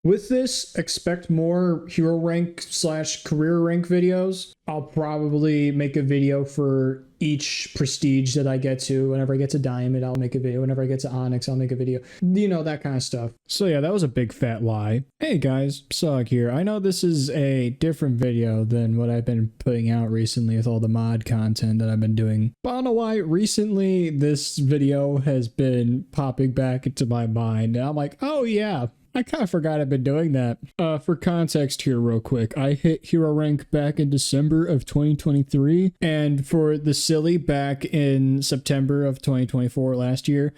With this, expect more hero rank slash career rank videos. I'll probably make a video for each prestige that I get to. Whenever I get to diamond, I'll make a video. Whenever I get to onyx, I'll make a video. You know, that kind of stuff. So yeah, that was a big fat lie. Hey guys, Sog here. I know this is a different video than what I've been putting out recently with all the mod content that I've been doing. But I don't know why recently this video has been popping back into my mind. And I'm like, oh yeah, I kind of forgot I've been doing that. For context here real quick, I hit hero rank back in December of 2023, and for the silly back in September of 2024 last year,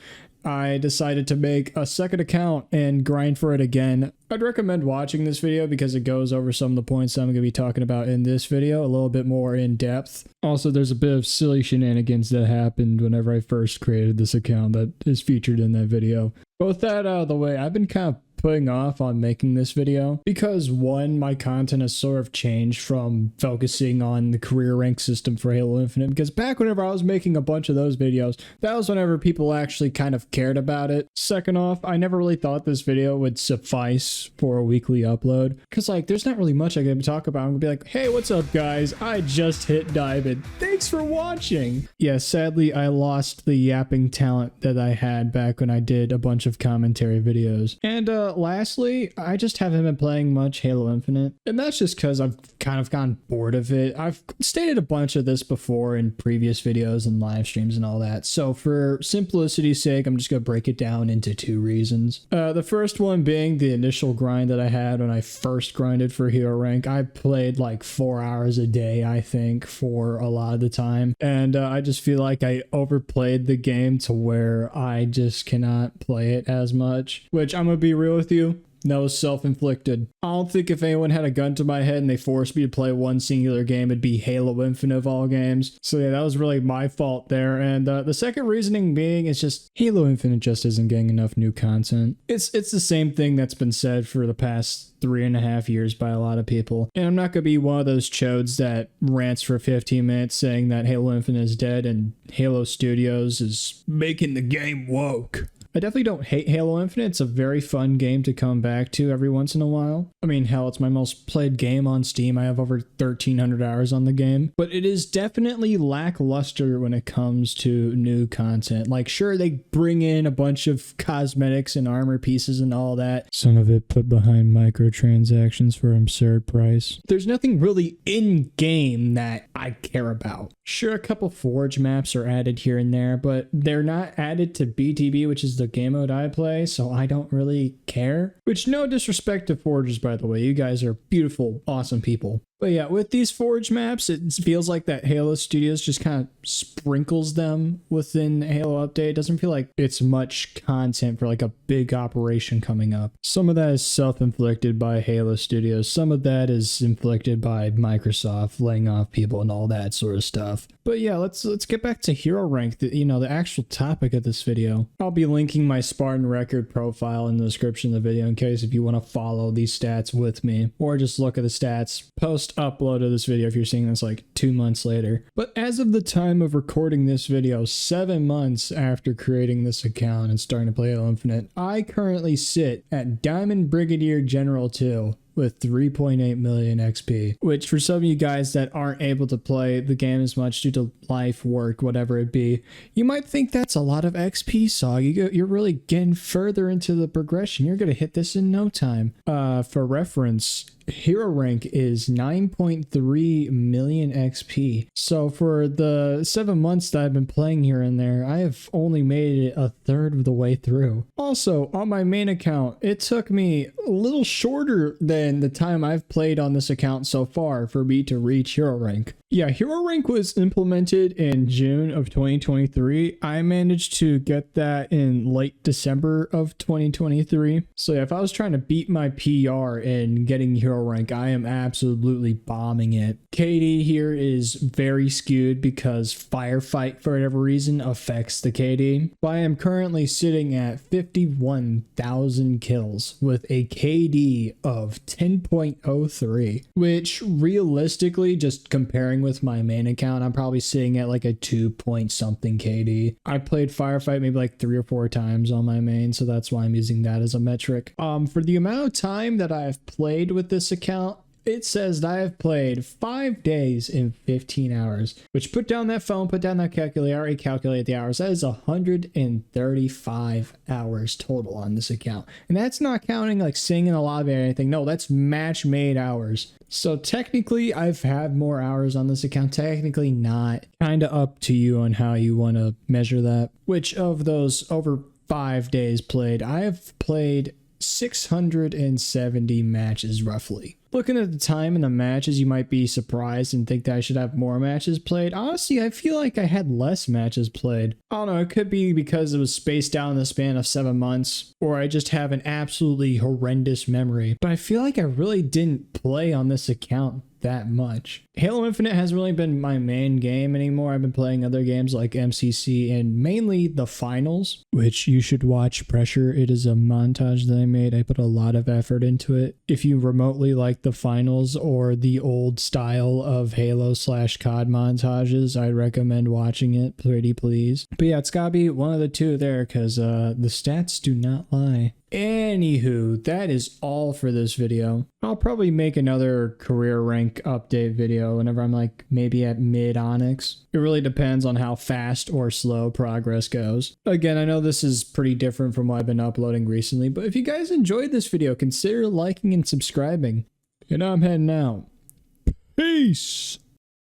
I decided to make a second account and grind for it again. I'd recommend watching this video because it goes over some of the points I'm going to be talking about in this video a little bit more in depth. Also, there's a bit of silly shenanigans that happened whenever I first created this account that is featured in that video. But with that out of the way, I've been kind of putting off on making this video because one, my content has sort of changed from focusing on the career rank system for Halo Infinite, because back whenever I was making a bunch of those videos, that was whenever people actually kind of cared about it. Second off, I never really thought this video would suffice for a weekly upload because like there's not really much I can talk about. I'm gonna be like, hey, what's up guys, I just hit diamond, thanks for watching. Yeah, sadly I lost the yapping talent that I had back when I did a bunch of commentary videos. And lastly, I just haven't been playing much Halo Infinite, and that's just because I've kind of gotten bored of it. I've stated a bunch of this before in previous videos and live streams and all that, so for simplicity's sake, I'm just gonna break it down into two reasons. The first one being the initial grind that I had when I first grinded for hero rank. I played like 4 hours a day, I think, for a lot of the time, and I just feel like I overplayed the game to where I just cannot play it as much, which I'm gonna be real with you, that was self-inflicted. I don't think if anyone had a gun to my head and they forced me to play one singular game, it'd be Halo Infinite of all games. So yeah, that was really my fault there. And the second reasoning being is just Halo Infinite just isn't getting enough new content. It's the same thing that's been said for the past 3.5 years by a lot of people. And I'm not gonna be one of those chodes that rants for 15 minutes saying that Halo Infinite is dead and Halo Studios is making the game woke. I definitely don't hate Halo Infinite. It's a very fun game to come back to every once in a while. I mean, hell, it's my most played game on Steam. I have over 1,300 hours on the game. But it is definitely lackluster when it comes to new content. Like, sure, they bring in a bunch of cosmetics and armor pieces and all that. Some of it put behind microtransactions for an absurd price. There's nothing really in-game that I care about. Sure, a couple Forge maps are added here and there, but they're not added to BTB, which is the game mode I play, so I don't really care. Which, no disrespect to Forgers, by the way. You guys are beautiful, awesome people. But yeah, with these Forge maps, it feels like that Halo Studios just kind of sprinkles them within Halo Update. It doesn't feel like it's much content for like a big operation coming up. Some of that is self-inflicted by Halo Studios. Some of that is inflicted by Microsoft laying off people and all that sort of stuff. But yeah, let's get back to hero rank, the actual topic of this video. I'll be linking my Spartan record profile in the description of the video in case if you want to follow these stats with me, or just look at the stats post upload of this video if you're seeing this like 2 months later. But as of the time of recording this video, 7 months after creating this account and starting to play Halo Infinite, I currently sit at Diamond Brigadier General 2 with 3.8 million XP, which for some of you guys that aren't able to play the game as much due to life, work, whatever it be, you might think that's a lot of XP, Sog. You're really getting further into the progression. You're going to hit this in no time. For reference, hero rank is 9.3 million XP. So for the 7 months that I've been playing here and there, I have only made it a third of the way through. Also, on my main account, it took me a little shorter than the time I've played on this account so far for me to reach hero rank. Yeah, hero rank was implemented in June of 2023. I managed to get that in late December of 2023. So yeah, if I was trying to beat my PR in getting hero rank, I am absolutely bombing it. KD here is very skewed because firefight for whatever reason affects the KD. But I am currently sitting at 51,000 kills with a KD of 10.03, which realistically, just comparing with my main account, I'm probably sitting at like a 2 point something KD. I played Firefight maybe like 3 or 4 times on my main, so that's why I'm using that as a metric. For the amount of time that I've played with this account, it says that I have played 5 days in 15 hours, which put down that phone, put down that calculator, I already calculated the hours. That is 135 hours total on this account. And that's not counting like singing in a lobby or anything. No, that's match made hours. So technically I've had more hours on this account, technically not. Kind of up to you on how you want to measure that. Which of those over 5 days played, I have played 670 matches roughly. Looking at the time in the matches, you might be surprised and think that I should have more matches played. Honestly, I feel like I had less matches played. I don't know, it could be because it was spaced out in the span of 7 months, or I just have an absolutely horrendous memory. But I feel like I really didn't play on this account that much. Halo Infinite hasn't really been my main game anymore. I've been playing other games like MCC and mainly the finals, which you should watch. Pressure. It is a montage that I made. I put a lot of effort into it. If you remotely like the finals or the old style of Halo / COD montages, I'd recommend watching it. Pretty please. But yeah, it's gotta be one of the two there because the stats do not lie. Anywho, that is all for this video. I'll probably make another career rank update video whenever I'm like maybe at mid Onyx. It really depends on how fast or slow progress goes. Again, I know this is pretty different from what I've been uploading recently, but if you guys enjoyed this video, consider liking and subscribing. And I'm heading out. Peace!